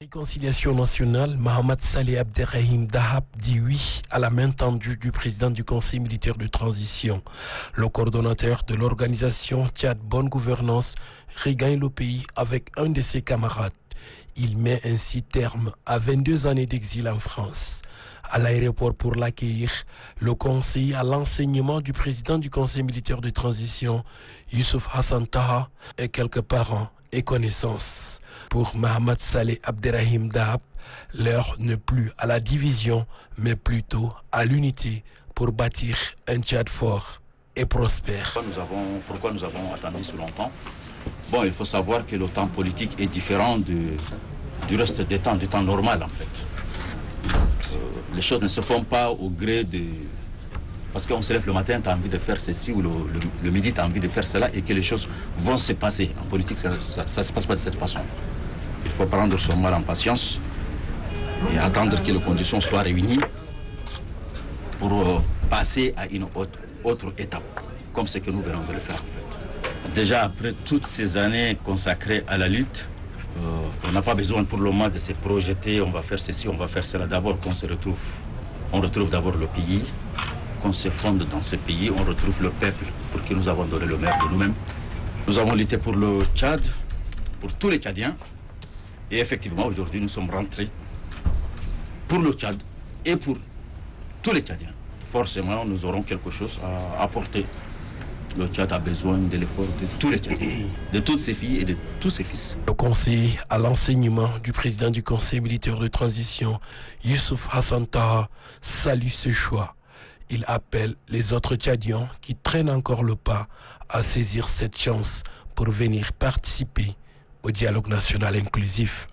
Réconciliation nationale, Mohamed Saleh Abderrahim Dahab dit oui à la main tendue du président du Conseil militaire de transition. Le coordonnateur de l'organisation Tchad Bonne Gouvernance regagne le pays avec un de ses camarades. Il met ainsi terme à 22 années d'exil en France. À l'aéroport pour l'accueillir, le conseiller à l'enseignement du président du Conseil militaire de transition, Youssouf Hassan Taha, et quelques parents et connaissances. Pour Mohamed Saleh Abderrahim Dahab, l'heure n'est plus à la division, mais plutôt à l'unité pour bâtir un Tchad fort et prospère. Pourquoi nous avons attendu si longtemps? Bon, il faut savoir que le temps politique est différent du reste du temps normal en fait. Les choses ne se font pas au gré de... Parce qu'on se lève le matin, tu as envie de faire ceci, ou le midi, tu as envie de faire cela, et que les choses vont se passer. En politique, ça ne se passe pas de cette façon. Il faut prendre son mal en patience et attendre que les conditions soient réunies pour passer à une autre étape, comme ce que nous venons de le faire en fait. Déjà, après toutes ces années consacrées à la lutte, on n'a pas besoin pour le moment de se projeter, on va faire ceci, on va faire cela. D'abord qu'on se retrouve. On retrouve d'abord le pays, qu'on se fonde dans ce pays, on retrouve le peuple pour qui nous avons donné le maire de nous-mêmes. Nous avons lutté pour le Tchad, pour tous les Tchadiens. Et effectivement, aujourd'hui, nous sommes rentrés pour le Tchad et pour tous les Tchadiens. Forcément, nous aurons quelque chose à apporter. Le Tchad a besoin de l'effort de tous les Tchadiens, de toutes ses filles et de tous ses fils. Le conseiller à l'enseignement du président du Conseil militaire de transition, Youssouf Hassan Taha, salue ce choix. Il appelle les autres Tchadiens qui traînent encore le pas à saisir cette chance pour venir participer au dialogue national inclusif.